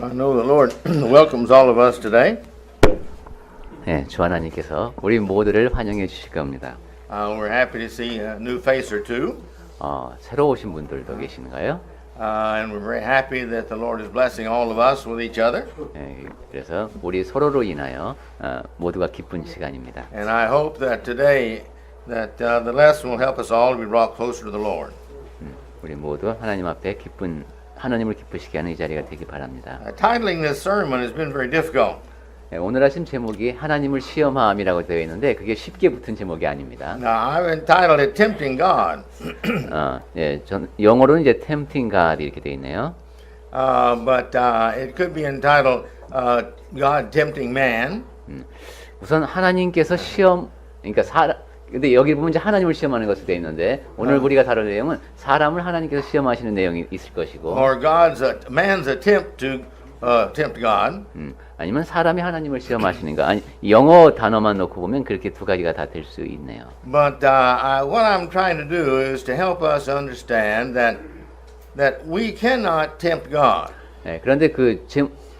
I know the Lord welcomes all of us today. 네, 주 하나님께서 우리 모두를 환영해 주실 겁니다. We're happy to see a new face or two. 새로 오신 분들도 계신가요? And we're very happy that the Lord is blessing all of us with each other. 네, 그래서 우리 서로로 인하여 모두가 기쁜 시간입니다. And I hope that today that the lesson will help us all to be brought closer to the Lord. 우리 모두 하나님 앞에 하나님을 기쁘시게 하는 이 자리가 되기 바랍니다. Titling this sermon has been very difficult. 네, 오늘 하신 제목이 하나님을 시험함이라고 되어 있는데 그게 쉽게 붙은 제목이 아닙니다. Now I've entitled it Tempting God. 영어로는 이제 Tempting God 이렇게 되어 있네요. But it could be entitled God Tempting Man. 우선 하나님께서 근데 여기 보면 이제 하나님을 시험하는 것으로 되어 있는데 오늘 우리가 다룰 내용은 사람을 하나님께서 시험하시는 내용이 있을 것이고, Or man's attempt to tempt God. 아니면 사람이 하나님을 시험하시는가. 아니, 영어 단어만 놓고 보면 그렇게 두 가지가 다 될 수 있네요. But what I'm trying to do is to help us understand that we cannot tempt God. 네, 그런데 그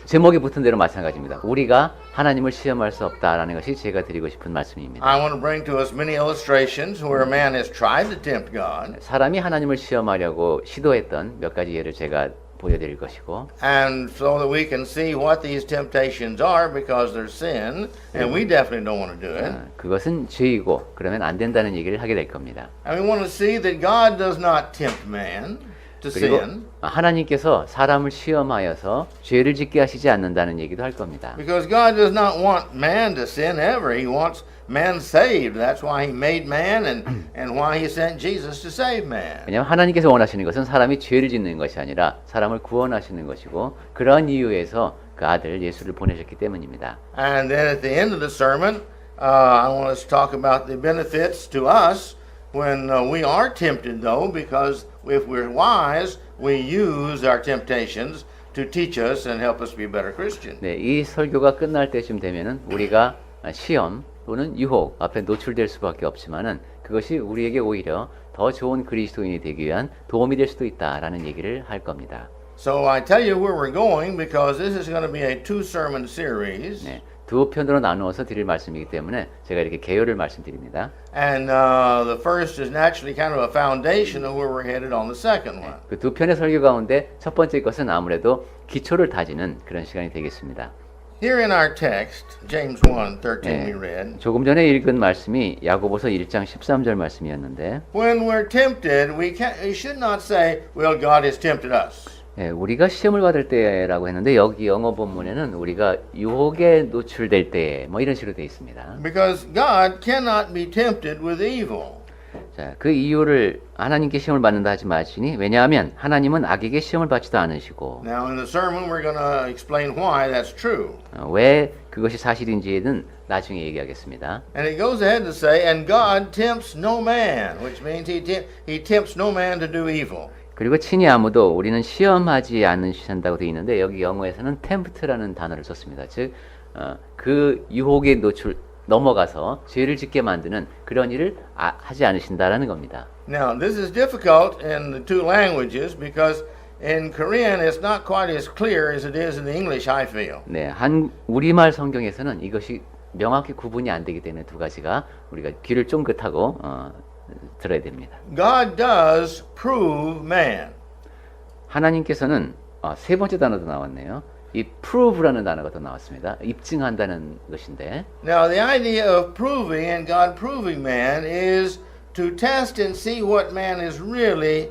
제목이 붙은 대로 마찬가지입니다. 우리가 하나님을 시험할 수 없다라는 것이 제가 드리고 싶은 말씀입니다. I want to bring to us many illustrations where man has tried to tempt God. 사람이 하나님을 시험하려고 시도했던 몇 가지 예를 제가 보여드릴 것이고, And so that we can see what these temptations are because they're sin, and we definitely don't want to do it. 그것은 죄이고 그러면 안 된다는 얘기를 하게 될 겁니다. And we want to see that God does not tempt man to 그리고 sin. 하나님께서 사람을 시험하여서 죄를 짓게 하시지 않는다는 얘기도 할 겁니다. Because God does not want man to sin ever. He wants man saved. That's why He made man and why He sent Jesus to save man. 왜냐하면 하나님께서 원하시는 것은 사람이 죄를 짓는 것이 아니라 사람을 구원하시는 것이고 그러한 이유에서 그 아들 예수를 보내셨기 때문입니다. And then at the end of the sermon, I want us to talk about the benefits to us when we are tempted, though, because if we're wise, we use our temptations to teach us and help us be better Christians. 네, 이 설교가 끝날 때쯤 되면은 우리가 시험 또는 유혹 앞에 노출될 수밖에 없지만은 그것이 우리에게 오히려 더 좋은 그리스도인이 되기 위한 도움이 될 수도 있다라는 얘기를 할 겁니다. So I tell you where we're going because this is going to be a two-sermon series. 네, 두 편으로 나누어서 드릴 말씀이기 때문에 제가 이렇게 개요를 말씀드립니다. And the first is naturally kind of a foundation of where we're headed on the second one. 그 두 편의 설교 가운데 첫 번째 것은 아무래도 기초를 다지는 그런 시간이 되겠습니다. Here in our text, James 1:13 we read, 조금 전에 읽은 말씀이 야고보서 1장 13절 말씀이었는데, when we're tempted, we should not say, well, God has tempted us. 우리가 시험을 받을 때라고 했는데 여기 영어 본문에는 우리가 유혹에 노출될 때 뭐 이런 식으로 되어 있습니다. Because God cannot be tempted with evil. 자, 그 이유를 하나님께 시험을 받는다 하지 마시니 왜냐하면 하나님은 악에게 시험을 받지도 않으시고. Now in the sermon we're going to explain why that's true. 왜 그것이 사실인지는 나중에 얘기하겠습니다. And it goes ahead to say, and God tempts no man, which means he tempts no man to do evil. 그리고 친히 아무도 우리는 시험하지 않으신다고 되어 있는데 여기 영어에서는 tempt라는 단어를 썼습니다. 즉, 그 유혹에 넘어가서 죄를 짓게 만드는 그런 일을 하지 않으신다라는 겁니다. Now this is difficult in the two languages because in Korean it's not quite as clear as it is in the English, I feel. 네, 우리말 성경에서는 이것이 명확히 구분이 안 되기 때문에 두 가지가 우리가 귀를 쫑긋하고 들어야 됩니다. God does prove man. 하나님께서는 세 번째 단어도 나왔네요. 이 prove라는 단어가 또 나왔습니다. 입증한다는 것인데. Now the idea of proving and God proving man is to test and see what man is really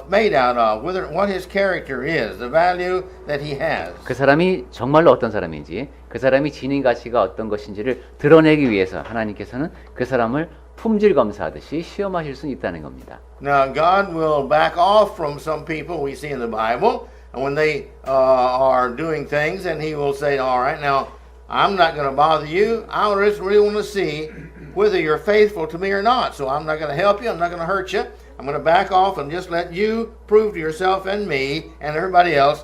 made out of, what his character is, the value that he has. 그 사람이 정말로 어떤 사람인지, 그 사람이 지닌 가치가 어떤 것인지를 드러내기 위해서 하나님께서는 그 사람을 품질 검사하듯이 시험하실 수 있다는 겁니다. Now God will back off from some people we see in the Bible, and when they are doing things, and He will say, "All right, now I'm not going to bother you. I just really want to see whether you're faithful to me or not. So I'm not going to help you. I'm not going to hurt you. I'm going to back off and just let you prove to yourself and me and everybody else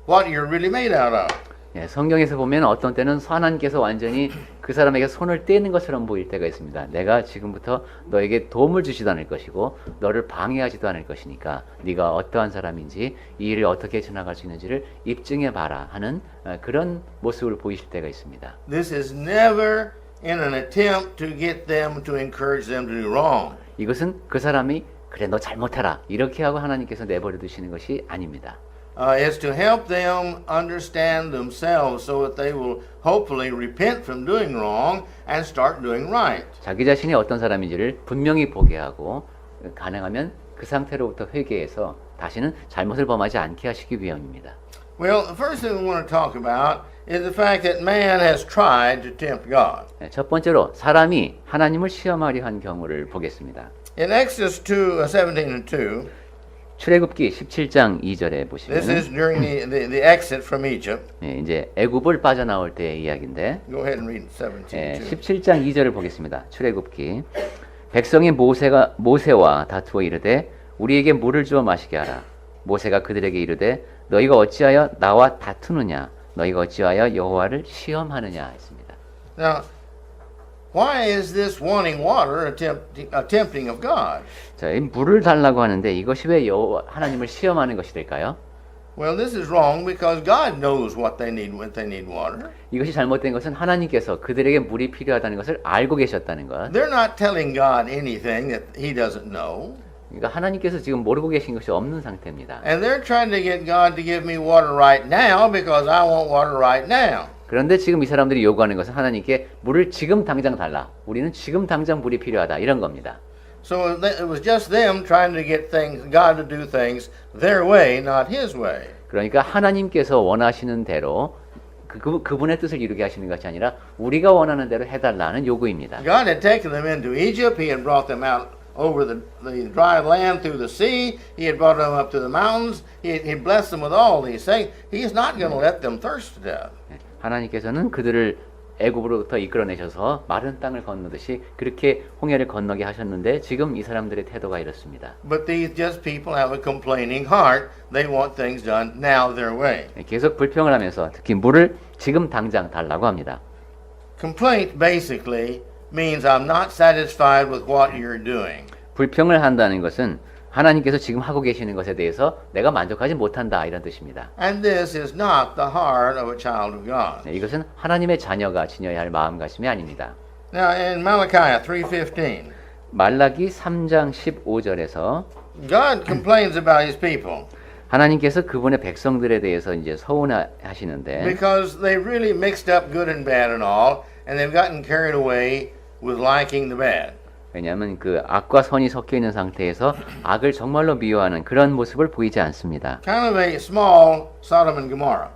what you're really made out of." 예, 성경에서 보면 어떤 때는 하나님께서 완전히 그 사람에게 손을 떼는 것처럼 보일 때가 있습니다. 내가 지금부터 너에게 도움을 주지도 않을 것이고 너를 방해하지도 않을 것이니까 네가 어떠한 사람인지 이 일을 어떻게 지나갈 수 있는지를 입증해 봐라 하는 그런 모습을 보이실 때가 있습니다. This is never in an attempt to get them to encourage them to do wrong. 이것은 그 사람이 그래 너 잘못해라 이렇게 하고 하나님께서 내버려 두시는 것이 아닙니다. Is to help them understand themselves so that they will hopefully repent from doing wrong and start doing right. 자기 자신이 어떤 사람인지를 분명히 보게 하고 가능하면 그 상태로부터 회개해서 다시는 잘못을 범하지 않게 하시기 위함입니다. Well, the first thing we want to talk about is the fact that man has tried to tempt God. 첫 번째로 사람이 하나님을 시험하려 한 경우를 보겠습니다. In Exodus 17 and 2, 출애굽기 17장 2절에 this 보시면 is during the exit from Egypt. 이제 애굽을 빠져나올 때의 이야기인데 Go ahead and read 17. 17장 2절을 보겠습니다. 출애굽기 백성이 모세와 다투어 이르되 우리에게 물을 주어 마시게 하라. 모세가 그들에게 이르되 너희가 어찌하여 나와 다투느냐 너희가 어찌하여 여호와를 시험하느냐 했습니다. Now, why is this wanting water a tempting of God? 자, 이 물을 달라고 하는데 이것이 왜 하나님을 시험하는 것이 될까요? Well, this is wrong because God knows what they need when they need water. 이것이 잘못된 것은 하나님께서 그들에게 물이 필요하다는 것을 알고 계셨다는 것. They're not telling God anything that He doesn't know. 그러니까 하나님께서 지금 모르고 계신 것이 없는 상태입니다. And they're trying to get God to give me water right now because I want water right now. 그런데 지금 이 사람들이 요구하는 것은 하나님께 물을 지금 당장 달라. 우리는 지금 당장 물이 필요하다. 이런 겁니다. So it was just them trying to get God to do things their way, not His way. 그러니까 하나님께서 원하시는 대로 그분의 뜻을 이루게 하시는 것이 아니라 우리가 원하는 대로 해달라는 요구입니다. God had taken them into Egypt. He had brought them out over the dry land through the sea. He had brought them up to the mountains. He blessed them with all these things. He's not going to let them thirst to death. 하나님께서는 그들을 애굽으로부터 이끌어내셔서 마른 땅을 건너듯이 그렇게 홍해를 건너게 하셨는데 지금 이 사람들의 태도가 이렇습니다. But these just people have a complaining heart. They want things done now their way. 계속 불평을 하면서 특히 물을 지금 당장 달라고 합니다. Complaint basically means I'm not satisfied with what you're doing. 불평을 한다는 것은 하나님께서 지금 하고 계시는 것에 대해서 내가 만족하지 못한다 이런 뜻입니다. And this is not the heart of a child of God. 이것은 하나님의 자녀가 지녀야 할 마음가짐이 아닙니다. Now in Malachi 3:15, 말라기 3장 15절에서 God complains about His people 하나님께서 그분의 백성들에 대해서 이제 서운하시는데 because they really mixed up good and bad and all, and they've gotten carried away with liking the bad. 왜냐하면 그 악과 선이 섞여 있는 상태에서 악을 정말로 미워하는 그런 모습을 보이지 않습니다. Kind of a small Sodom and Gomorrah.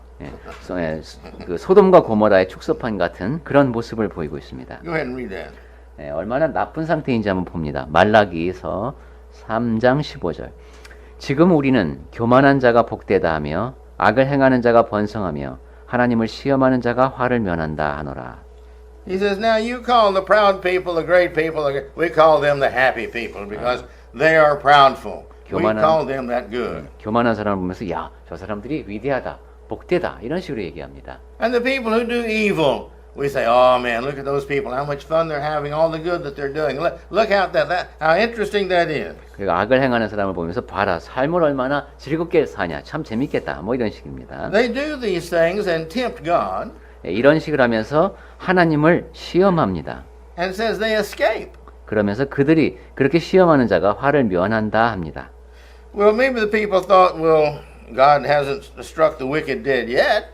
그 소돔과 고모라의 축소판 같은 그런 모습을 보이고 있습니다. Go ahead and read that. 얼마나 나쁜 상태인지 한번 봅니다. 말라기서 3장 15절. 지금 우리는 교만한 자가 복되다 하며 악을 행하는 자가 번성하며 하나님을 시험하는 자가 화를 면한다 하노라. He says, now you call the proud people, the great people, we call them the happy people because they are proudful. We call them that good. 교만한 사람을 보면서 야, 저 사람들이 위대하다, 복되다 이런 식으로 얘기합니다. And the people who do evil, we say, oh man, look at those people, how much fun they're having, all the good that they're doing. Look out how interesting that is. 그리고 악을 행하는 사람을 보면서 봐라, 삶을 얼마나 즐겁게 사냐, 참 재밌겠다, 뭐 이런 식입니다. They do these things and tempt God. 이런 식으로 하면서 하나님을 시험합니다. And says they escape. 그러면서 그들이 그렇게 시험하는 자가 화를 면한다 합니다. Well, maybe the people thought, well, God hasn't struck the wicked dead yet.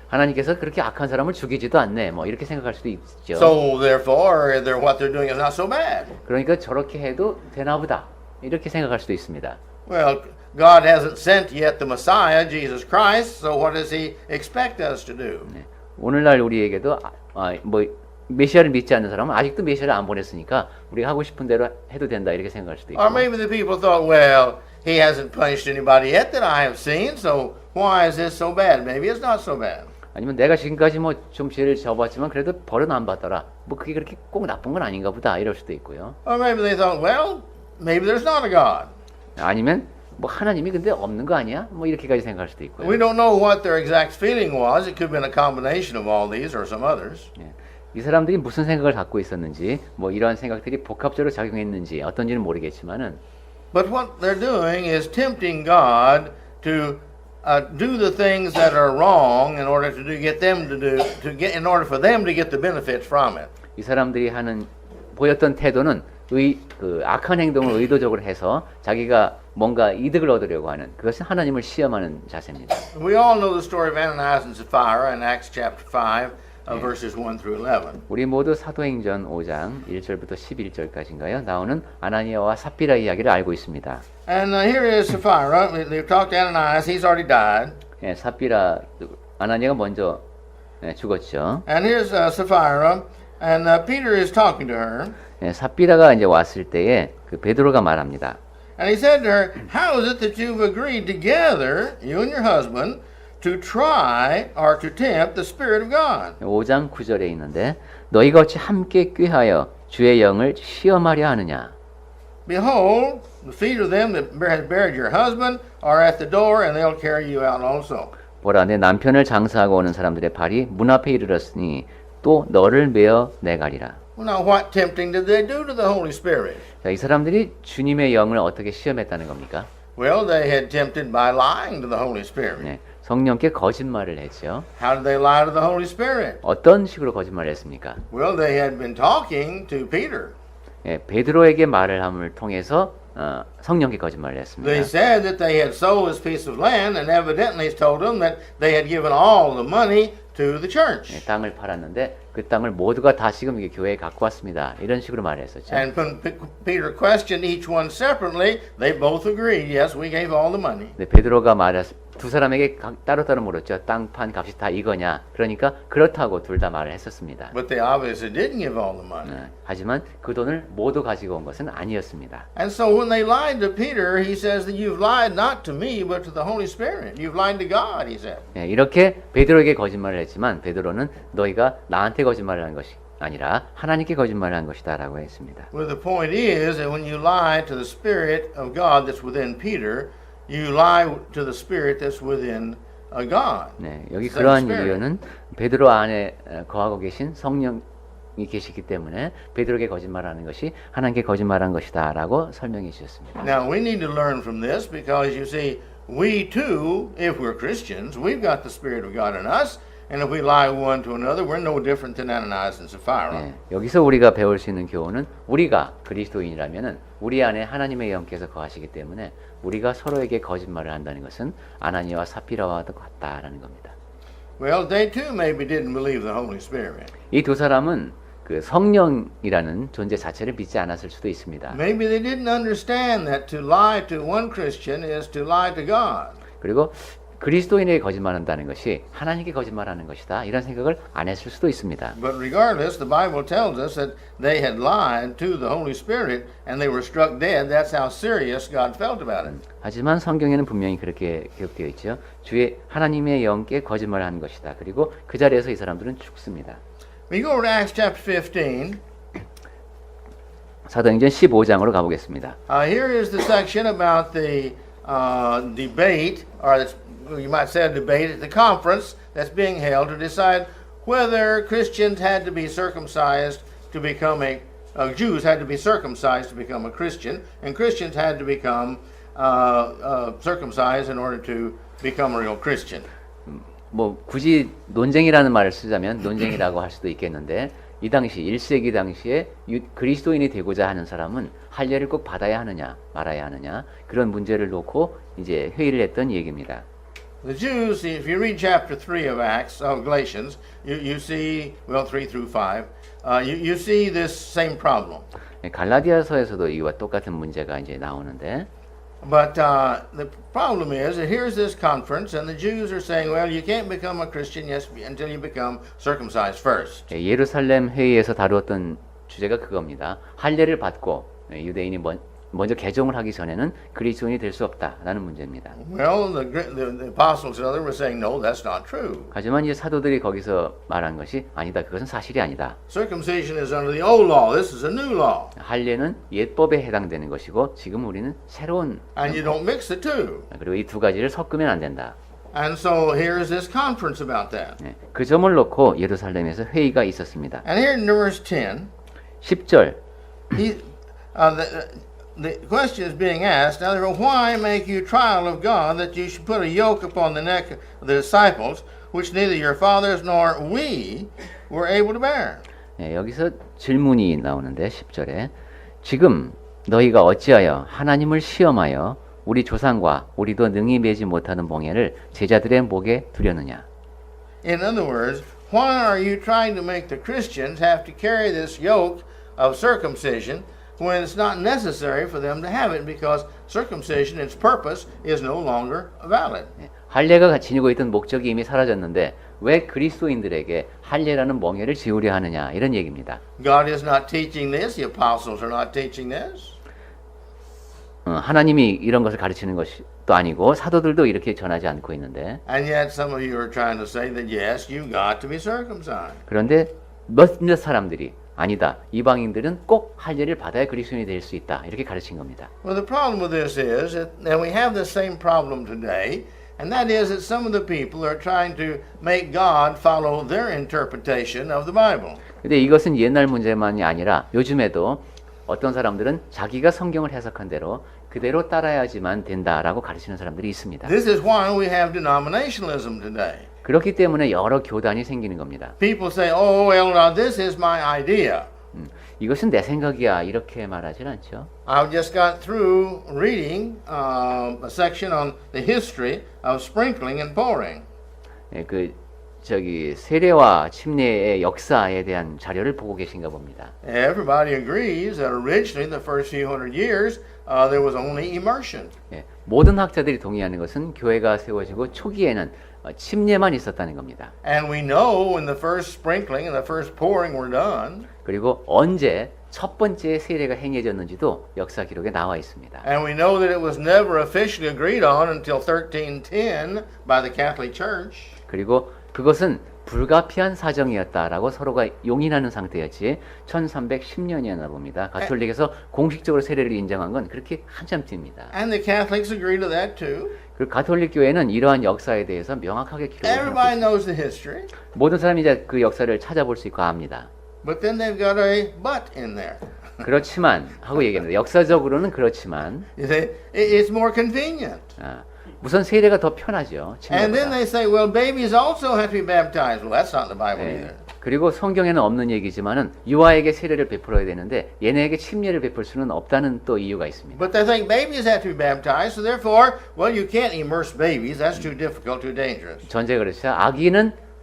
하나님께서 그렇게 악한 사람을 죽이지도 않네. 뭐 이렇게 생각할 수도 있죠. So therefore, what they're doing is not so bad. 그러니까 저렇게 해도 되나 보다. 이렇게 생각할 수도 있습니다. Well, God hasn't sent yet the Messiah, Jesus Christ, so what does He expect us to do? 오늘날 우리에게도 뭐 메시아를 믿지 않는 사람은 아직도 메시아를 안 보냈으니까 우리가 하고 싶은 대로 해도 된다 이렇게 생각할 수도 있고. Or maybe the people thought, well, He hasn't punished anybody yet that I have seen, so why is this so bad? Maybe it's not so bad. 아니면 내가 지금까지 뭐 좀 죄를 져봤지만 그래도 벌은 안 받더라. 뭐 그게 그렇게 꼭 나쁜 건 아닌가 보다 이럴 수도 있고요. Or maybe they thought, well, maybe there's not a God. 아니면 뭐 하나님이 근데 없는 거 아니야? 뭐 이렇게까지 생각할 수도 있고요. We don't know what their exact feeling was. It could have been a combination of all these or some others. 예. 이 사람들이 무슨 생각을 갖고 있었는지, 뭐 이러한 생각들이 복합적으로 작용했는지 어떤지는 모르겠지만은, But what they're doing is tempting God to do the things that are wrong in order get them in order for them to get the benefits from it. 이 사람들이 하는 보였던 태도는 그 악한 행동을 의도적으로 해서 자기가 뭔가 이득을 얻으려고 하는, 그것은 하나님을 시험하는 자세입니다. We all know the story of Ananias and Sapphira in Acts chapter 5, verses 1 through 11. 우리 모두 사도행전 5장 1절부터 11절까지인가요? 나오는 아나니아와 삽비라 이야기를 알고 있습니다. And here is Sapphira. They've talked to Ananias. He's already died. 예, 삽비라 아나니아가 먼저 죽었죠. And here's Sapphira, and Peter is talking to her. 예, 삽비라가 이제 왔을 때에 그 베드로가 말합니다. And he said to her, "How is it that you've agreed together, you and your husband, to try or to tempt the Spirit of God?" 5장 9절에 있는데 너희가 어찌 함께 꾀하여 주의 영을 시험하려 하느냐? Behold, the feet of them that had buried your husband are at the door, and they'll carry you out also. 보라, 내 남편을 장사하고 오는 사람들의 발이 문 앞에 이르렀으니 또 너를 메어 내가리라. Well, now what tempting did they do to the Holy Spirit? 자, 이 사람들이 주님의 영을 어떻게 시험했다는 겁니까? Well, they had tempted by lying to the Holy Spirit. 네, 성령께 거짓말을 했죠. How did they lie to the Holy Spirit? 어떤 식으로 거짓말을 했습니까? Well, they had been talking to Peter. 예, 베드로에게 말을 함을 통해서 성령께 거짓말을 했습니다. They said that they had sold this piece of land, and evidently told them that they had given all the money to the church. 예, 땅을 팔았는데 그 땅을 모두가 다 지금 이게 교회에 갖고 왔습니다. 이런 식으로 말했었죠. And when Peter questioned each one separately, they both agreed, yes, we gave all the money. 네, 베드로가 두 사람에게 따로따로 물었죠. 땅 판 값이 다 이거냐? 그러니까 그렇다고 둘 다 말을 했었습니다. But they obviously didn't give all the money. 하지만 그 돈을 모두 가지고 온 것은 아니었습니다. And so when they lied to Peter, he says that you've lied not to me, but to the Holy Spirit. You've lied to God, he said. 네, 이렇게 베드로에게 거짓말을 했지만 베드로는 너희가 나한테 거짓말을 한 것이 아니라 하나님께 거짓말을 한 것이다라고 했습니다. Well, the point is that when you lie to the Spirit of God that's within Peter, you lie to the Spirit that's within God. 네, 여기 Same 그러한 Spirit. 이유는 베드로 안에 거하고 계신 성령이 계시기 때문에 베드로에게 거짓말하는 것이 하나님께 거짓말한 것이다라고 설명해 주셨습니다. Now we need to learn from this because you see, we too, if we're Christians, we've got the Spirit of God in us, and if we lie one to another, we're no different than Ananias and Sapphira. 네, 여기서 우리가 배울 수 있는 교훈은 우리가 그리스도인이라면은 우리 안에 하나님의 영께서 거하시기 때문에 우리가 서로에게 거짓말을 한다는 것은 아나니아와 삽비라와 같다라는 겁니다. Well, they too maybe didn't believe the Holy Spirit. 이 두 사람은 그 성령이라는 존재 자체를 믿지 않았을 수도 있습니다. Maybe they didn't understand that to lie to one Christian is to lie to God. 그리고 그리스도인에게 거짓말한다는 것이 하나님께 거짓말하는 것이다. 이런 생각을 안 했을 수도 있습니다. But regardless, the Bible tells us that they had lied to the Holy Spirit and they were struck dead. That's how serious God felt about it. 하지만 성경에는 분명히 그렇게 기록되어 있죠. 주의 하나님의 영께 거짓말하는 것이다. 그리고 그 자리에서 이 사람들은 죽습니다. We go to Acts chapter 15. 사도행전 15장으로 가보겠습니다. Here is the section about the debate, or you might say a debate at the conference that's being held to decide whether Christians had to be circumcised to become Jews had to be circumcised to become a Christian, and Christians had to become circumcised in order to become a real Christian. 뭐 굳이 논쟁이라는 말을 쓰자면 논쟁이라고 할 수도 있겠는데 이 당시 1세기 당시에 그리스도인이 되고자 하는 사람은 할례를 꼭 받아야 하느냐 말아야 하느냐 그런 문제를 놓고 이제 회의를 했던 얘기입니다. The Jews, if you read chapter 3 of Galatians, you see, well, 3 through 5, you see this same problem. 갈라디아서에서도 이와 똑같은 문제가 이제 나오는데 But the problem is that here's this conference, and the Jews are saying, well, you can't become a Christian until you become circumcised first. 예루살렘 회의에서 다루었던 주제가 그겁니다. 할례를 받고 유대인이 먼저 개종을 하기 전에는 그리스도인이 될 수 없다라는 문제입니다. Well, the apostles and others were saying, no, that's not true. 하지만 이제 사도들이 거기서 말한 것이 아니다. 그것은 사실이 아니다. Circumcision is under the old law. This is a new law. 할례는 옛법에 해당되는 것이고 지금 우리는 새로운 And you don't mix the two. 그리고 이 두 가지를 섞으면 안 된다. And so here's this conference about that. 네, 그 점을 놓고 예루살렘에서 회의가 있었습니다. And here in verse 10, 10절 the question is being asked, now therefore, why make you trial of God that you should put a yoke upon the neck of the disciples, which neither your fathers nor we were able to bear? 네, 여기서 질문이 나오는데 10절에 지금 너희가 어찌하여 하나님을 시험하여 우리 조상과 우리도 능히 매지 못하는 몽해를 제자들의 목에 두려느냐. In other words, why are you trying to make the Christians have to carry this yoke of circumcision when it's not necessary for them to have it because circumcision, its purpose, is no longer valid? 네, 할례가 지니고 있던 목적이 이미 사라졌는데 왜 그리스도인들에게 할례라는 멍에를 지우려 하느냐 이런 얘기입니다. God is not teaching this. The apostles are not teaching this. 하나님이 이런 것을 가르치는 것도 아니고 사도들도 이렇게 전하지 않고 있는데 And yet some of you are trying to say that yes, you've got to be circumcised. 그런데 몇몇 사람들이 아니다. 이방인들은 꼭 할례를 받아야 그리스도인이 될 수 있다. 이렇게 가르친 겁니다. Well, the problem with this is that and we have the same problem today, and that is that some of the people are trying to make God follow their interpretation of the Bible. 근데 이것은 옛날 문제만이 아니라 요즘에도 어떤 사람들은 자기가 성경을 해석한 대로 그대로 따라야지만 된다라고 가르치는 사람들이 있습니다. This is why we have denominationalism today. 그렇기 때문에 여러 교단이 생기는 겁니다. People say, "Oh, well, now this is my idea." 이것은 내 생각이야 이렇게 말하진 않죠. I just got through reading a section on the history of sprinkling and pouring. 예, 세례와 침례의 역사에 대한 자료를 보고 계신가 봅니다. Everybody agrees that originally, the first few hundred years, there was only immersion. 예, 모든 학자들이 동의하는 것은 교회가 세워지고 초기에는 침례만 있었다는 겁니다. And we know when the first sprinkling and the first pouring were done. 그리고 언제 첫 번째 세례가 행해졌는지도 역사 기록에 나와 있습니다. And we know that it was never officially agreed on until 1310 by the Catholic Church. 그리고 그것은 불가피한 사정이었다라고 서로가 용인하는 상태였지 1310년이었나 봅니다. 가톨릭에서 공식적으로 세례를 인정한 건 그렇게 한참 뒤입니다. And the Catholics agree to that too. 그리고 가톨릭 교회는 이러한 역사에 대해서 명확하게 기록을 하고 Everybody 있습니다. knows the history. 모든 사람이 이제 그 역사를 찾아볼 수 있고 압니다. But then they've got a but in there. 그렇지만 하고 얘기합니다. 역사적으로는 그렇지만 You see, it's more convenient. 우선 세례가 더 편하죠. And then 침례보다. they say, well, babies also have to be baptized. Well, that's not in the Bible either. 그리고 성경에는 없는 얘기지만은 유아에게 세례를 베풀어야 되는데 얘네에게 침례를 베풀 수는 없다는 또 이유가 있습니다. But they think babies have to be baptized, so therefore, well, you can't immerse babies. That's too difficult, too dangerous. 전제 그렇죠.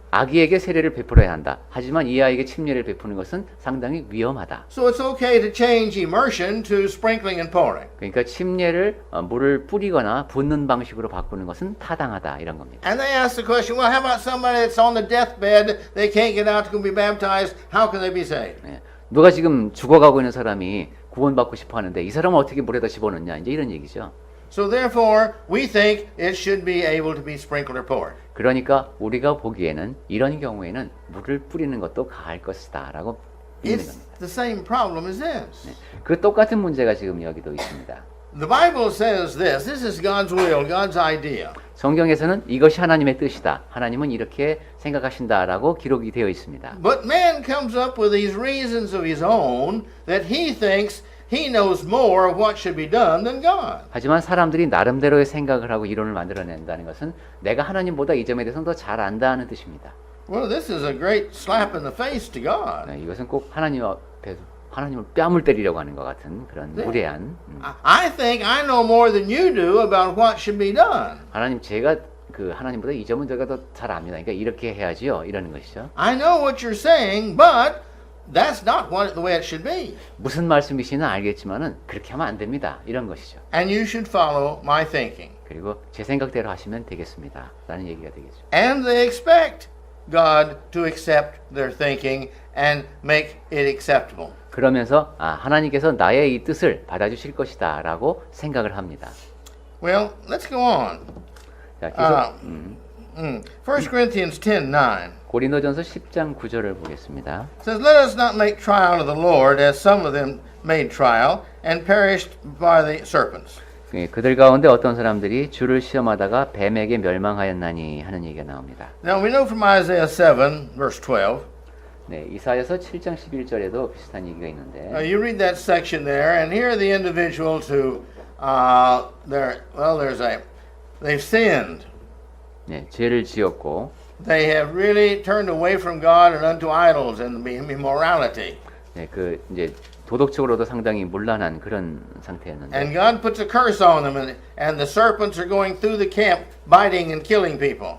아기에게 세례를 베풀어야 한다. 하지만 이 아이에게 침례를 베푸는 것은 상당히 위험하다. So it's okay to change immersion to sprinkling and pouring. 그러니까 침례를 물을 뿌리거나 붓는 방식으로 바꾸는 것은 타당하다 이런 겁니다. And they ask the question, well, how about somebody that's on the deathbed, they can't get out to be baptized, how can they be saved? 누가 지금 죽어가고 있는 사람이 구원받고 싶어 하는데 이 사람은 어떻게 물에다 집어넣냐 이제 이런 얘기죠. So therefore, we think it should be able to be sprinkled or poured. 그러니까 우리가 보기에는 이런 경우에는 물을 뿌리는 것도 가할 것이다라고 믿는 It's 겁니다. the same problem as this. 그 똑같은 문제가 지금 여기도 있습니다. The Bible says this. This is God's will, God's idea. 성경에서는 이것이 하나님의 뜻이다. 하나님은 이렇게 생각하신다라고 기록이 되어 있습니다. But man comes up with these reasons of his own that he thinks he knows more of what should be done than God. 하지만 사람들이 나름대로의 생각을 하고 이론을 만들어낸다는 것은 내가 하나님보다 이 점에 대해서는 더 잘 안다는 뜻입니다. Well, this is a great slap in the face to God. 이것은 꼭 하나님 앞에서 하나님을 뺨을 때리려고 하는 것 같은 그런 무례한 I think I know more than you do about what should be done. 하나님 제가 하나님보다 이 점은 제가 더 잘 압니다. 그러니까 이렇게 해야지요. 이러는 것이죠. I know what you're saying, but that's not the way it should be. 무슨 말씀이시는 알겠지만은 그렇게 하면 안 됩니다. 이런 것이죠. And you should follow my thinking. 그리고 제 생각대로 하시면 되겠습니다. 라는 얘기가 되겠죠. And they expect God to accept their thinking and make it acceptable. 그러면서 하나님께서 나의 이 뜻을 받아주실 것이다라고 생각을 합니다. Well, let's go on. 자, 계속 1 Corinthians 10:9 고린도전서 10장 9절을 보겠습니다. says, "Let us not make trial of the Lord, as some of them made trial, and perished by the serpents." 그들 가운데 어떤 사람들이 주를 시험하다가 뱀에게 멸망하였나니 하는 얘기가 나옵니다. Now we know from Isaiah 7, verse 12. 네, 이사야서 7장 11절에도 비슷한 얘기가 있는데 You read that section there, and here are the individuals who, they've sinned. 네, 죄를 지었고 They have really turned away from God and unto idols and immorality. 네, 그 이제 도덕적으로도 상당히 문란한 그런 상태였는데 And God puts a curse on them, and the serpents are going through the camp, biting and killing people.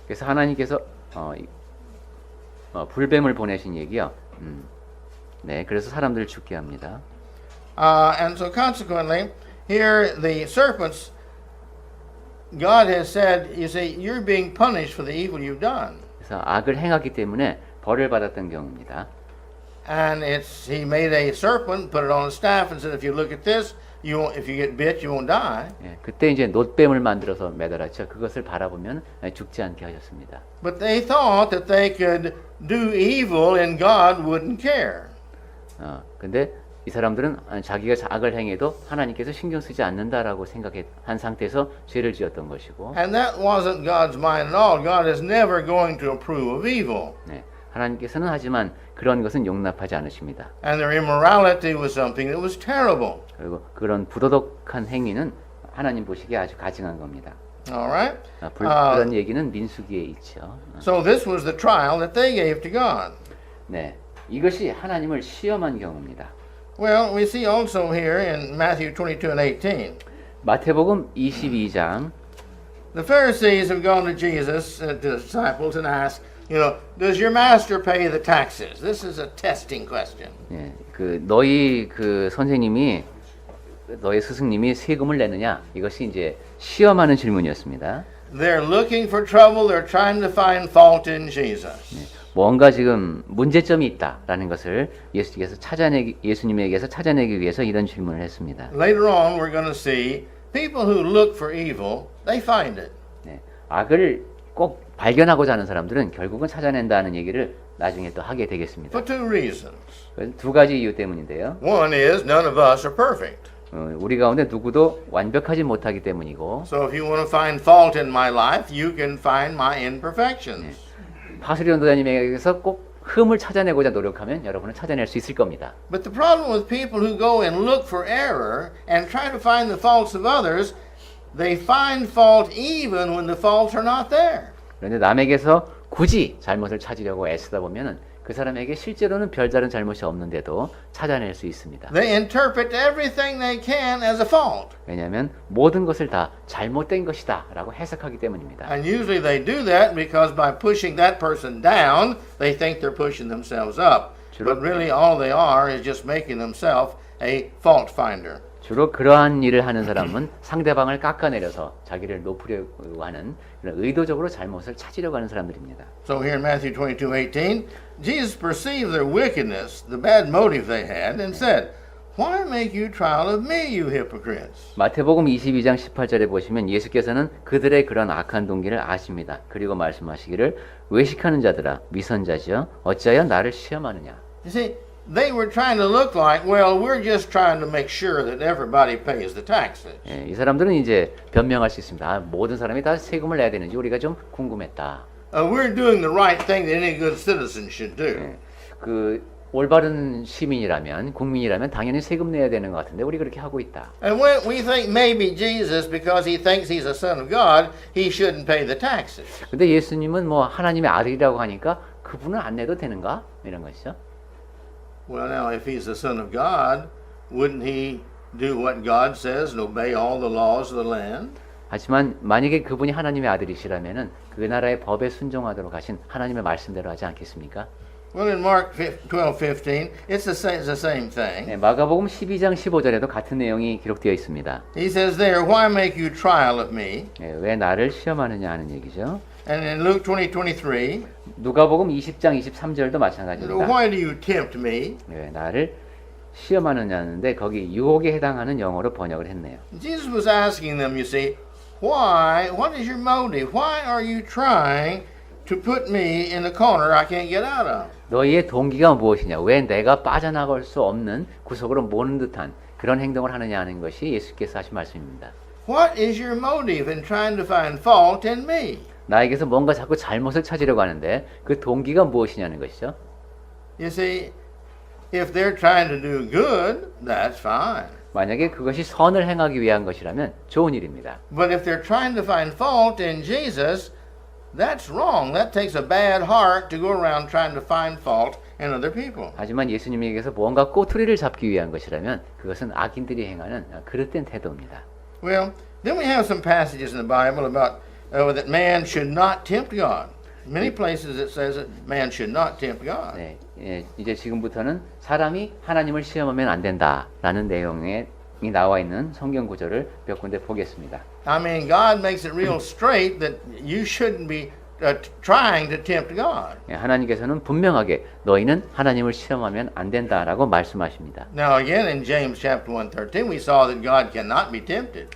그래서 하나님께서 불뱀을 보내신 얘기요. 네, 그래서 사람들을 죽게 합니다. And so consequently, here the serpents, God has said, you see, you're being punished for the evil you've done. 그래서 악을 행하기 때문에 벌을 받았던 경우입니다. And he made a serpent, put it on a staff, and said, if you look at this, if you get bit, you won't die. 예, 그때 이제 놋뱀을 만들어서 매달았죠. 그것을 바라보면 죽지 않게 하셨습니다. But they thought that they could do evil and God wouldn't care. 근데 이 사람들은 자기가 악을 행해도 하나님께서 신경 쓰지 않는다라고 생각한 상태에서 죄를 지었던 것이고 And that wasn't God's mind at all. God is never going to approve of evil. 네, 하나님께서는 하지만 그런 것은 용납하지 않으십니다. And their immorality was something that was terrible. 그리고 그런 부도덕한 행위는 하나님 보시기에 아주 가증한 겁니다. All right? 그런 얘기는 민수기에 있죠. So this was the trial that they gave to God. 네, 이것이 하나님을 시험한 경우입니다. Well, we see also here in Matthew 22 and 18. 마태복음 22장 The Pharisees have gone to Jesus, to the disciples, and asked, does your master pay the taxes? This is a testing question. 예, 너희 선생님이 너희 스승님이 세금을 내느냐? 이것이 이제 시험하는 질문이었습니다. They're looking for trouble. They're trying to find fault in Jesus. 예, 뭔가 지금 문제점이 있다라는 것을 예수님에게서 찾아내기 위해서 이런 질문을 했습니다. Later on, we're going to see people who look for evil, they find it. 네, 악을 꼭 발견하고자 하는 사람들은 결국은 찾아낸다는 얘기를 나중에 또 하게 되겠습니다. For two reasons. 두 가지 이유 때문인데요. One is none of us are perfect. 우리 가운데 누구도 완벽하지 못하기 때문이고 So if you want to find fault in my life, you can find my imperfections. 파수리 전도자님에게서 꼭 흠을 찾아내고자 노력하면 여러분은 찾아낼 수 있을 겁니다. But the problem with people who go and look for error and try to find the faults of others, they find fault even when the faults are not there. 그런데 남에게서 굳이 잘못을 찾으려고 애쓰다 보면은 그 사람에게 실제로는 별다른 잘못이 없는데도 찾아낼 수 있습니다. They interpret everything they can as a fault. 왜냐하면 모든 것을 다 잘못된 것이다라고 해석하기 때문입니다. And usually they do that because by pushing that person down, they think they're pushing themselves up. But really all they are is just making themselves a fault finder. 주로 그러한 일을 하는 사람은 상대방을 깎아내려서 자기를 높이려고 하는 의도적으로 잘못을 찾으려고 하는 사람들입니다. So here in Matthew 22:18, Jesus perceived their wickedness, the bad motive they had, and said, "Why make you trial of me, you hypocrites?" 마태복음 22장 18절에 보시면 예수께서는 그들의 그런 악한 동기를 아십니다. 그리고 말씀하시기를 외식하는 자들아 위선자지요 어찌하여 나를 시험하느냐. You see, they were trying to look like, well, we're just trying to make sure that everybody pays the taxes. 예, 이 사람들은 이제 변명할 수 있습니다. 모든 사람이 다 세금을 내야 되는지 우리가 좀 궁금했다. We're doing the right thing that any good citizen should do. 예, 올바른 시민이라면 국민이라면 당연히 세금 내야 되는 것 같은데 우리 그렇게 하고 있다. And when we think maybe Jesus, because he thinks he's a son of God, he shouldn't pay the taxes. 근데 예수님은 뭐 하나님의 아들이라고 하니까 그분은 안 내도 되는가? 이런 것이죠. Well, now, if he's the son of God, wouldn't he do what God says and obey all the laws of the land? 하지만 만약에 그분이 하나님의 아들이시라면은 그 나라의 법에 순종하도록 하신 하나님의 말씀대로 하지 않겠습니까? Well, in Mark 12:15, it's the same thing. 네, 마가복음 12장 15절에도 같은 내용이 기록되어 있습니다. He says there, "Why make you trial of me?" 네, 왜 나를 시험하느냐 하는 얘기죠. And in Luke 20:23, 누가복음 20장 23절도 마찬가지입니다. "Why do you tempt me?" 네, 나를 시험하느냐는데 거기 유혹에 해당하는 영어로 번역을 했네요. Jesus was asking them, you see, why? What is your motive? Why are you trying to put me in a corner I can't get out of? 너희의 동기가 무엇이냐? 왜 내가 빠져나갈 수 없는 구석으로 모는 듯한 그런 행동을 하느냐 하는 것이 예수께서 하신 말씀입니다. What is your motive in trying to find fault in me? 나에게서 뭔가 자꾸 잘못을 찾으려고 하는데 그 동기가 무엇이냐는 것이죠. You see, if they're trying to do good, that's fine. 만약에 그것이 선을 행하기 위한 것이라면 좋은 일입니다. But if they're trying to find fault in Jesus, that's wrong. That takes a bad heart to go around trying to find fault in other people. 하지만 예수님에게서 뭔가 꼬투리를 잡기 위한 것이라면 그것은 악인들이 행하는 그릇된 태도입니다. Well, then we have some passages in the Bible about that man should not tempt God. Many places it says that man should not tempt God. 네, 이제 지금부터는 사람이 하나님을 시험하면 안 된다라는 내용이 나와 있는 성경 구절을 몇 군데 보겠습니다. I mean, God makes it real straight that you shouldn't be trying to tempt God. 하나님께서는 분명하게 너희는 하나님을 시험하면 안 된다라고 말씀하십니다. Now again in James chapter 1:13 we saw that God cannot be tempted.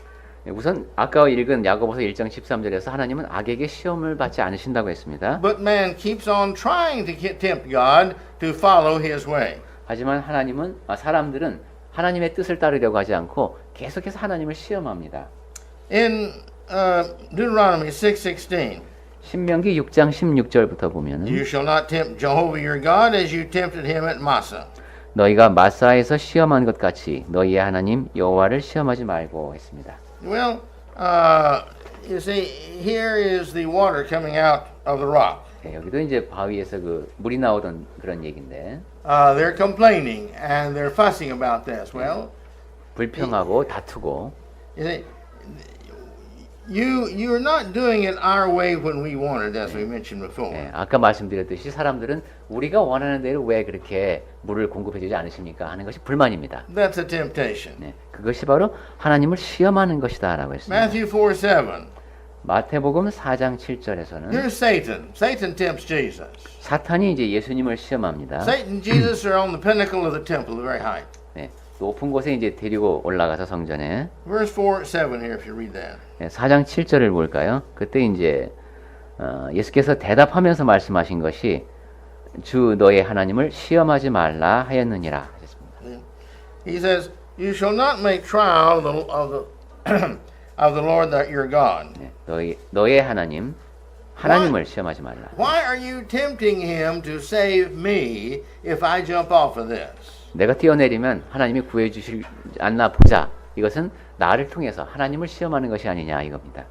우선 아까 읽은 야고보서 1장 13절에서 하나님은 악에게 시험을 받지 않으신다고 했습니다. But man keeps on trying to tempt God to follow his way. 하지만 사람들은 하나님의 뜻을 따르려고 하지 않고 계속해서 하나님을 시험합니다. In Deuteronomy 6:16 신명기 6장 16절부터 보면은 You shall not tempt Jehovah your God as you tempted him at Massah. 너희가 마사에서 시험한 것 같이 너희의 하나님 여호와를 시험하지 말고 했습니다. Well, you see, here is the water coming out of the rock. 네, 여기도 이제 바위에서 그 물이 나오던 그런 얘기인데 They're complaining and they're fussing about this. Well, 불평하고 다투고 you see, you're not doing it our way when we want it, as we mentioned before. 네, 아까 말씀드렸듯이 사람들은 우리가 원하는 대로 왜 그렇게 물을 공급해주지 않으십니까 하는 것이 불만입니다. That's a temptation. 네, 그것이 바로 하나님을 시험하는 것이다라고 했습니다. Matthew 4:7. 마태복음 4장 7절에서는 Here's Satan. Satan tempts Jesus. 사탄이 이제 예수님을 시험합니다. Satan and Jesus are on the pinnacle of the temple, the very height. 네, 높은 곳에 이제 데리고 올라가서 성전에 Verse 4:7 here, if you read that. 네, 4장 7절을 볼까요? 그때 이제 예수께서 대답하면서 말씀하신 것이 주 너의 하나님을 시험하지 말라 하였느니라 하셨습니다. He says, "You shall not make trial of the Lord that your God." 네, 너의 하나님을 시험하지 말라. Why are you tempting him to save me if I jump off of this? 내가 뛰어내리면 하나님이 구해 주실 않나 보자. 이것은 나를 통해서 하나님을 시험하는 것이 아니냐 이겁니다.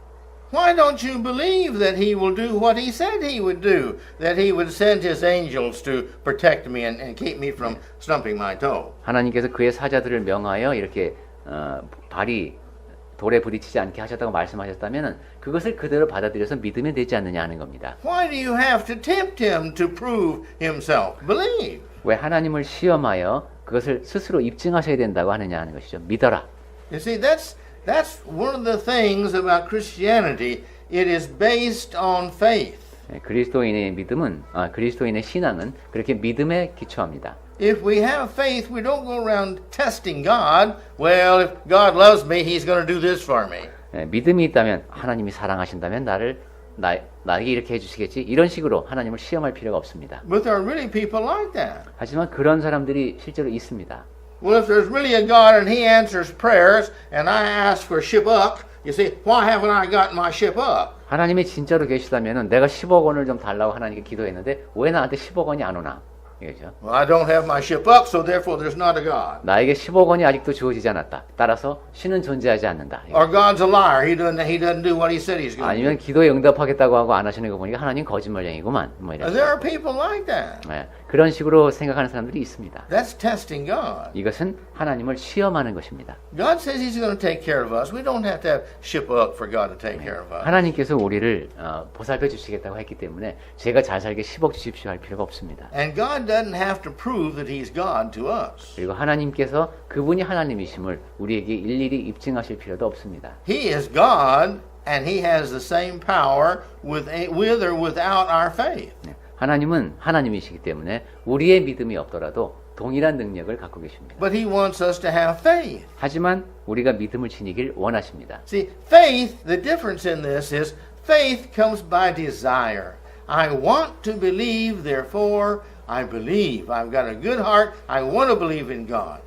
Why don't you believe that he will do what he said he would do? That he would send his angels to protect me and keep me from stumping my toe? 하나님께서 그의 사자들을 명하여 이렇게 발이 돌에 부딪히지 않게 하셨다고 말씀하셨다면 그것을 그대로 받아들여서 믿으면 되지 않느냐 하는 겁니다. Why do you have to tempt him to prove himself? Believe. 왜 하나님을 시험하여 그것을 스스로 입증하셔야 된다고 하느냐 하는 것이죠. 믿어라. You see, that's one of the things about Christianity. It is based on faith. 그리스도인의 믿음은 그리스도인의 신앙은 그렇게 믿음에 기초합니다. If we have faith, we don't go around testing God. Well, if God loves me, He's going to do this for me. 믿음이 있다면 하나님이 사랑하신다면 나에게 이렇게 해주시겠지 이런 식으로 하나님을 시험할 필요가 없습니다. But there are really people like that. 하지만 그런 사람들이 실제로 있습니다. Well, if there's really a God and He answers prayers, and I ask for ship up, you see, why haven't I gotten my ship up? 하나님이 진짜로 계시다면 내가 10억 원을 좀 달라고 하나님께 기도했는데 왜 나한테 10억 원이 안 오나? 이거죠. Well, I don't have my ship up, so therefore there's not a God. 나에게 10억 원이 아직도 주어지지 않았다. 따라서 신은 존재하지 않는다. Or God's a liar. He doesn't do what He said He's going to do. 아니면 기도에 응답하겠다고 하고 안 하시는 거 보니까 하나님 거짓말쟁이구만. 뭐 이런. There are people like that. 네, 그런 식으로 생각하는 사람들이 있습니다. That's testing God. 이것은 하나님을 시험하는 것입니다. God says He's going to take care of us. We don't have to have ship up for God to take care of us. 하나님께서 우리를 보살펴 주시겠다고 했기 때문에 제가 잘 살게 10억 주십시오 할 필요가 없습니다. And God doesn't have to prove that He's God to us. 그리고 하나님께서 그분이 하나님이심을 우리에게 일일이 입증하실 필요도 없습니다. He is God, and He has the same power with or without our faith. 하나님은 하나님이시기 때문에 우리의 믿음이 없더라도 동일한 능력을 갖고 계십니다. But He wants us to have faith. 하지만 우리가 믿음을 지니길 원하십니다. See, faith, the difference in this is faith comes by desire. I want to believe, therefore I believe. I've got a good heart. I want to believe in God.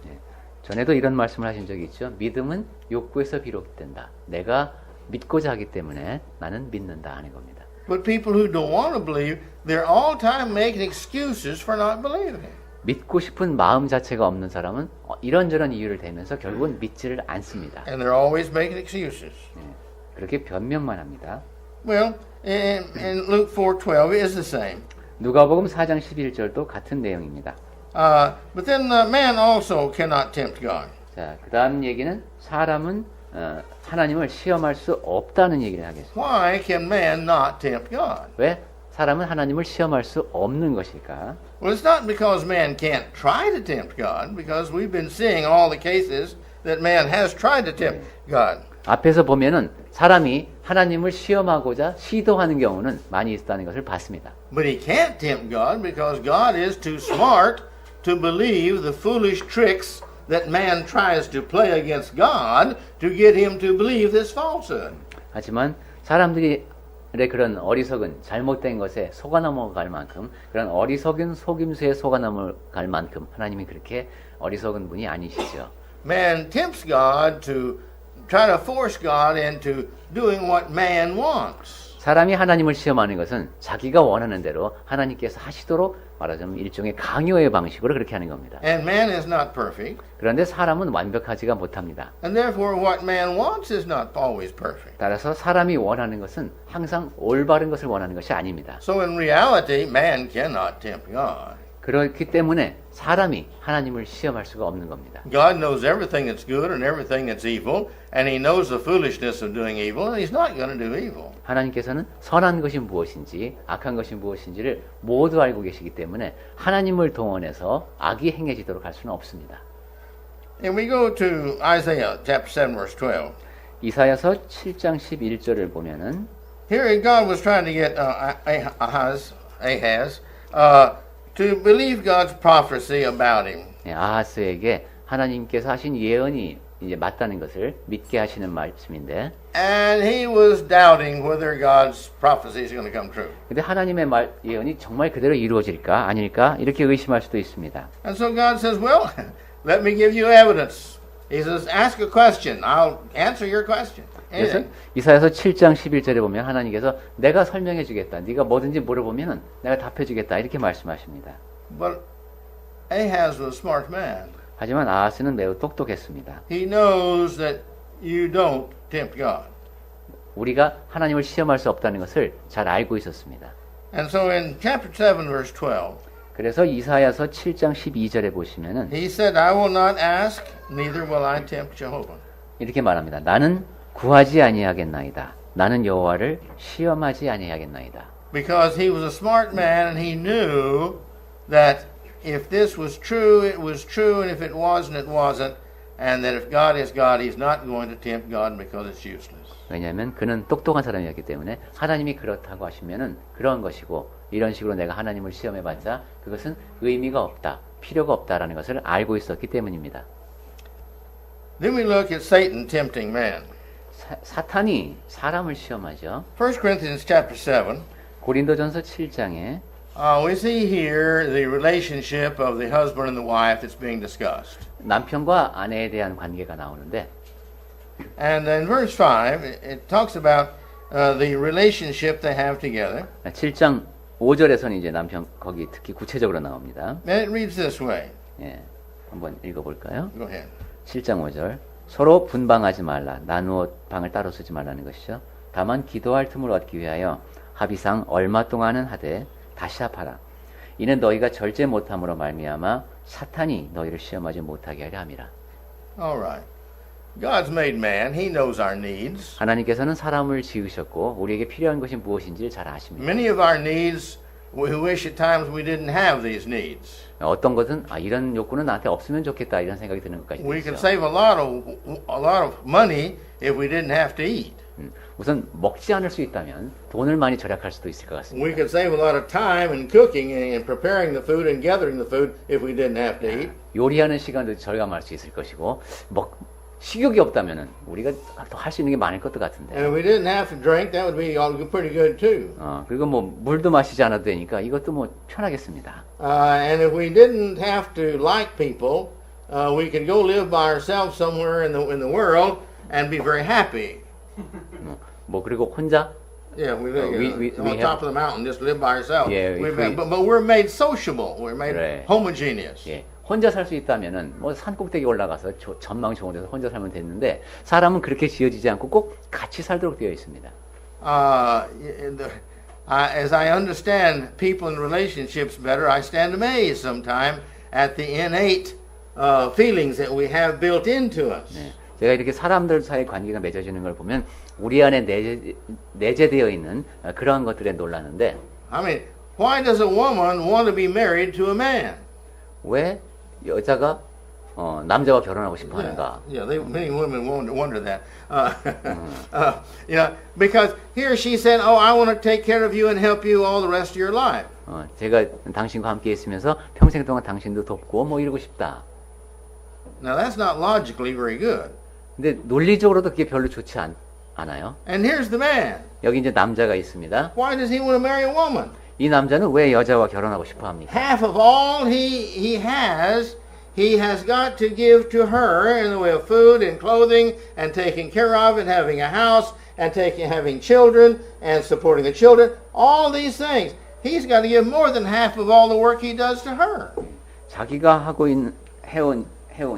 전에도 이런 말씀을 하신 적이 있죠. 믿음은 욕구에서 비롯된다. 내가 믿고자 하기 때문에 나는 믿는다 하는 겁니다. But people who don't want to believe, they're all time making excuses for not believing. 믿고 싶은 마음 자체가 없는 사람은 이런저런 이유를 대면서 결국은 믿지를 않습니다. And they're always making excuses. 그렇게 변명만 합니다. Well, in Luke 4:12 is the same. 누가복음 4장 11절도 같은 내용입니다. But then man also cannot tempt God. 자, 그 다음 얘기는 사람은 하나님을 시험할 수 없다는 얘기를 하겠습니다. Why can man not tempt God? 왜 사람은 하나님을 시험할 수 없는 것일까? Well, it's not because man can't try to tempt God, because we've been seeing all the cases that man has tried to tempt God. 앞에서 보면은 사람이 하나님을 시험하고자 시도하는 경우는 많이 있다는 것을 봤습니다. But he can't tempt God because God is too smart to believe the foolish tricks that man tries to play against God to get him to believe this falsehood. 하지만 사람들의 그런 어리석은 잘못된 것에 속아 넘어갈 만큼 그런 어리석은 속임수에 속아 넘어갈 만큼 하나님이 그렇게 어리석은 분이 아니시죠. Man tempts God to try to force God into doing what man wants. 사람이 하나님을 시험하는 것은 자기가 원하는 대로 하나님께서 하시도록 말하자면 일종의 강요의 방식으로 그렇게 하는 겁니다. And man is not perfect. 그런데 사람은 완벽하지가 못합니다. And therefore what man wants is not always perfect. 따라서 사람이 원하는 것은 항상 올바른 것을 원하는 것이 아닙니다. So in reality, man cannot tempt God. 그렇기 때문에 사람이 하나님을 시험할 수가 없는 겁니다. God knows everything that's good and everything that's evil, and He knows the foolishness of doing evil, and He's not going to do evil. 하나님께서는 선한 것이 무엇인지 악한 것이 무엇인지를 모두 알고 계시기 때문에 하나님을 동원해서 악이 행해지도록 할 수는 없습니다. And we go to Isaiah chapter 7 verse 12. 이사야서 7장 11절을 보면은 Here God was trying to get Ahaz to believe God's prophecy about him. 아하스에게 하나님께서 하신 예언이 이제 맞다는 것을 믿게 하시는 말씀인데, And he was doubting whether God's prophecy is going to come true. 근데 하나님의 예언이 정말 그대로 이루어질까 아닐까 이렇게 의심할 수도 있습니다. And so God says, well, let me give you evidence. He says, ask a question. I'll answer your question. 그래서 이사야서 7장 11절에 보면 하나님께서 내가 설명해 주겠다. 네가 뭐든지 물어보면 내가 답해 주겠다. 이렇게 말씀하십니다. But Ahaz was a smart man. 하지만 아하스는 매우 똑똑했습니다. He knows that you don't tempt God. 우리가 하나님을 시험할 수 없다는 것을 잘 알고 있었습니다. And so in chapter 7 verse 12, 그래서 이사야서 7장 12절에 보시면은 he said, I will not ask, neither will I tempt Jehovah. 이렇게 말합니다. 나는 구하지 아니하겠나이다. 나는 여호와를 시험하지 아니하겠나이다. Because he was a smart man and he knew that if this was true, it was true, and if it wasn't, it wasn't, and that if God is God, he's not going to tempt God because it's useless. 왜냐하면 그는 똑똑한 사람이었기 때문에 하나님이 그렇다고 하시면은 그런 것이고 이런 식으로 내가 하나님을 시험해봤자 그것은 의미가 없다, 필요가 없다라는 것을 알고 있었기 때문입니다. Then we look at Satan tempting man. 사탄이 사람을 시험하죠. 1 Corinthians chapter 7, 고린도전서 7장에 we see here the relationship of the husband and the wife that's being discussed. 남편과 아내에 대한 관계가 나오는데 And in verse 5, it talks about the relationship they have together. 7장 5절에서는 이제 남편 거기 특히 구체적으로 나옵니다. And it reads this way. 예, 한번 읽어볼까요? Go ahead. 7장 5절 서로 분방하지 말라. 나누어 방을 따로 쓰지 말라는 것이죠. 다만 기도할 틈을 얻기 위하여 합의상 얼마 동안은 하되 다시 합하라. 이는 너희가 절제 못함으로 말미암아 사탄이 너희를 시험하지 못하게 하려 함이라. All right. God's made man. He knows our needs. 하나님께서는 사람을 지으셨고 우리에게 필요한 것이 무엇인지를 잘 아십니다. Many of our needs, we wish at times we didn't have these needs. 어떤 것은 이런 욕구는 나한테 없으면 좋겠다 이런 생각이 드는 것까지 We could 있죠. save a lot of money if we didn't have to eat. 우선 먹지 않을 수 있다면 돈을 많이 절약할 수도 있을 것 같습니다. We could save a lot of time in cooking and preparing the food and gathering the food if we didn't have to eat. 요리하는 시간도 절감할 수 있을 것이고 식욕이 없다면은 우리가 또 할 수 있는 게 많을 것도 같은데. And if we didn't have to drink, that would be all pretty good too. 그리고 뭐 물도 마시지 않아도 되니까 이것도 뭐 편하겠습니다. And if we didn't have to like people, we could go live by ourselves somewhere in the world and be very happy. 뭐 그리고 혼자 Yeah, we live we on have- top of the mountain, just live by ourselves. Yeah, but we're made sociable. We're made Right. homogeneous. 예, 혼자 살 수 있다면은 뭐 산 꼭대기 올라가서 전망 좋은 데서 혼자 살면 됐는데 사람은 그렇게 지어지지 않고 꼭 같이 살도록 되어 있습니다. As I understand people in relationships better, I stand amazed sometimes at the innate feelings that we have built into us. 네, 제가 이렇게 사람들 사이 관계가 맺어지는 걸 보면 우리 안에 내재되어 있는 그러한 것들에 놀라는데 I mean, why does a woman want to be married to a man? 왜 여자가 남자와 결혼하고 싶어 하는가? Many women wonder that. Because here she said, "Oh, I want to take care of you and help you all the rest of your life." 제가 당신과 함께 있으면서 평생 동안 당신도 돕고 뭐 이러고 싶다. Now that's not logically very good. 근데 논리적으로도 그게 별로 좋지 않아요. And here's the man. 여기 이제 남자가 있습니다. Why does he want to marry a woman? 이 남자는 왜 여자와 결혼하고 싶어 합니까? Half of all he has got to give to her in the way of food and clothing and taking care of and having a house and having children and supporting the children. All these things. He's got to give more than half of all the work he does to her. 자기가 하고 있는 해온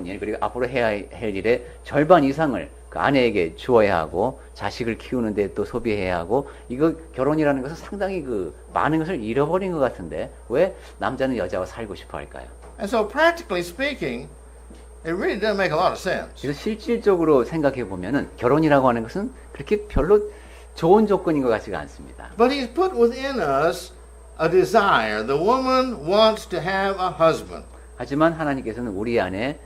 일 그리고 앞으로 해야 할 일의 절반 이상을 그 아내에게 주어야 하고 자식을 키우는데 또 소비해야 하고 이거 결혼이라는 것은 상당히 그 많은 것을 잃어버린 것 같은데 왜 남자는 여자와 살고 싶어 할까요? And so practically speaking, it really doesn't make a lot of sense. 그래서 실질적으로 생각해 보면은 결혼이라고 하는 것은 그렇게 별로 좋은 조건인 것 같지가 않습니다. But he's put within us a desire. The woman wants to have a husband. 하지만 하나님께서는 우리 안에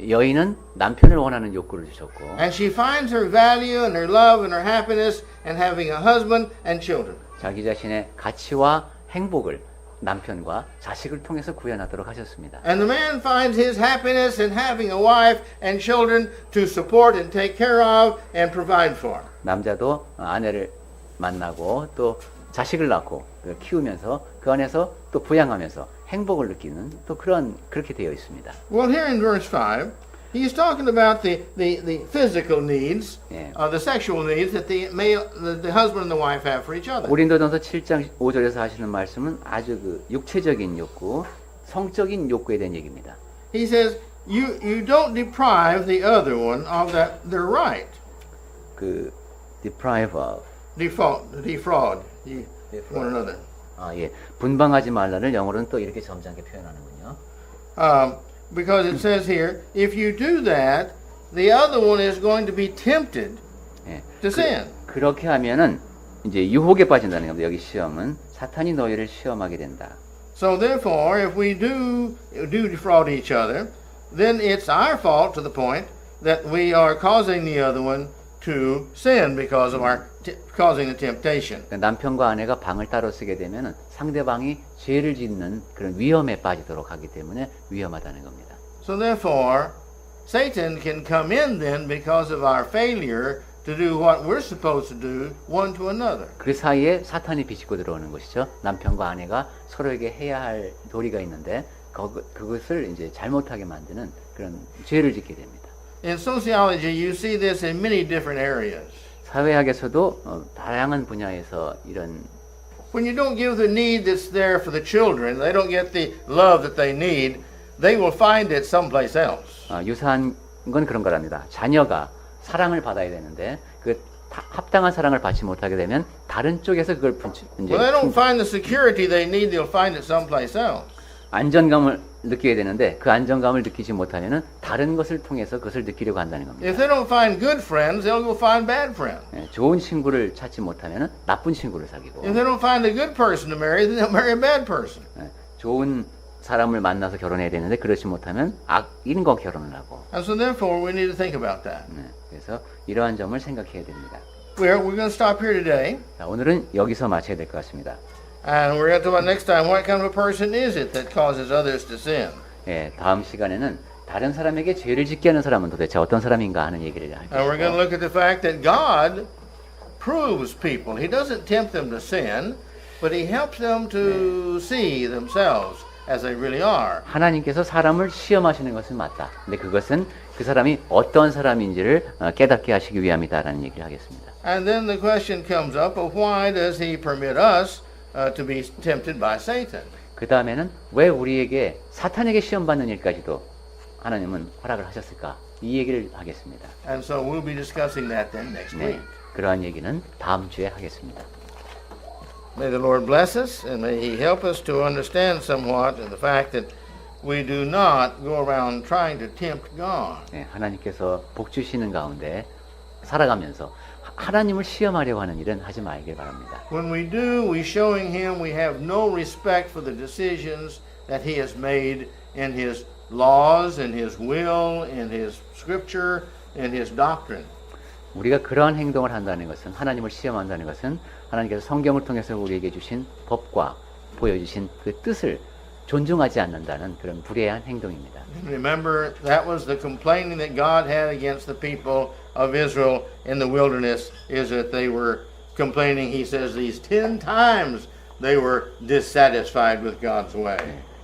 여인은 남편을 원하는 욕구를 주셨고 And she finds her value and her love and her happiness in having a husband and children. 자기 자신의 가치와 행복을 남편과 자식을 통해서 구현하도록 하셨습니다. And the man finds his happiness in having a wife and children to support and take care of and provide for. 남자도 아내를 만나고 또 자식을 낳고 키우면서 그 안에서 또 부양하면서 행복을 느끼는 또 그렇게 되어 있습니다. Well, here in verse 5, he's talking about the physical needs, Yeah. the sexual needs that the husband and the wife have for each other. 고린도전서 7장 5절에서 하시는 말씀은 아주 그 육체적인 욕구, 성적인 욕구에 대한 얘기입니다. He says, you don't deprive the other one of their right. 그 deprive of Defraud one another. 예. 분방하지 말라를 영어로는 또 이렇게 점잖게 표현하는군요. Because it says here, if you do that, the other one is going to be tempted 예. to sin. 그렇게 하면은 이제 유혹에 빠진다는 겁니다. 여기 시험은 사탄이 너희를 시험하게 된다. So therefore, if we do defraud each other, then it's our fault to the point that we are causing the other one to sin because of our causing the temptation. 그러니까 남편과 아내가 방을 따로 쓰게 되면은 상대방이 죄를 짓는 그런 위험에 빠지도록 하기 때문에 위험하다는 겁니다. So therefore, Satan can come in then because of our failure to do what we're supposed to do one to another. 그 사이에 사탄이 비집고 들어오는 것이죠. 남편과 아내가 서로에게 해야 할 도리가 있는데 그것을 이제 잘못하게 만드는 그런 죄를 짓게 됩니다. In sociology, you see this in many different areas. 사회학에서도 다양한 분야에서 이런 When you don't give the need that's there for the children, they don't get the love that they need, they will find it someplace else. 유사한 건 그런 거랍니다. 자녀가 사랑을 받아야 되는데 그 합당한 사랑을 받지 못하게 되면 다른 쪽에서 그걸 이제 When they don't find the security they need, they'll find it someplace else. 안정감을 느끼게 되는데 그 안정감을 느끼지 못하면은 다른 것을 통해서 그것을 느끼려고 한다는 겁니다. If they don't find good friends, they'll go find bad friends. 좋은 친구를 찾지 못하면은 나쁜 친구를 사귀고 If they don't find a good person to marry, then they'll marry a bad person. 좋은 사람을 만나서 결혼해야 되는데 그렇지 못하면 악인과 결혼을 하고 And so therefore, we need to think about that. 그래서 이러한 점을 생각해야 됩니다. we're going to stop here today. 자, 오늘은 여기서 마쳐야 될 것 같습니다. And we're going to talk about next time what kind of a person is it that causes others to sin. 예, 다음 시간에는 다른 사람에게 죄를 짓게 하는 사람은 도대체 어떤 사람인가 하는 얘기를 And we're going to 하겠습니다. look at the fact that God proves people. He doesn't tempt them to sin, but He helps them to see themselves as they really are. 하나님께서 사람을 시험하시는 것은 맞다. 근데 그것은 그 사람이 어떤 사람인지를 깨닫게 하시기 위함이다라는 얘기를 하겠습니다. And then the question comes up of why does He permit us to be tempted by Satan? 그 다음에는 왜 우리에게 사탄에게 시험받는 일까지도 하나님은 허락을 하셨을까? 이 얘기를 하겠습니다. And so we'll be discussing that then next 네, week. 그러한 얘기는 다음 주에 하겠습니다. May the Lord bless us and may He help us to understand somewhat the fact that we do not go around trying to tempt God. 네, 하나님께서 복 주시는 가운데 살아가면서 하나님을 시험하려고 하는 일은 하지 말길 바랍니다. When we do, we showing Him we have no respect for the decisions that He has made in His laws, in His will, in His scripture, in His doctrine. 우리가 그러한 행동을 한다는 것은 하나님을 시험한다는 것은 하나님께서 성경을 통해서 우리에게 주신 법과 보여주신 그 뜻을 존중하지 않는다는 그런 불의한 행동입니다. Remember, that was the complaining that God had against the people of Israel in the wilderness, is that they were complaining, He says, these 10 times they were dissatisfied with God's way.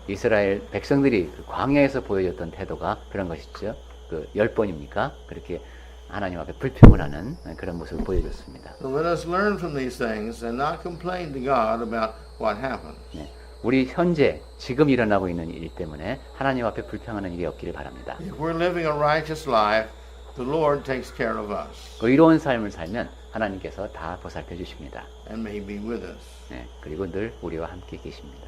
이스라엘 백성들이 그 광야에서 보여줬던 태도가 그런 것이죠. 그 10번입니까? 그렇게 하나님 앞에 불평을 하는 그런 모습을 보여줬습니다. So let us learn from these things and not complain to God about what happened. 네, 우리 현재 지금 일어나고 있는 일 때문에 하나님 앞에 불평하는 일이 없기를 바랍니다. If we're living a righteous life, the Lord takes care of us 의로운 삶을 살면 하나님께서 다 보살펴 주십니다. and may be with us. 네, 그리고 늘 우리와 함께 계십니다.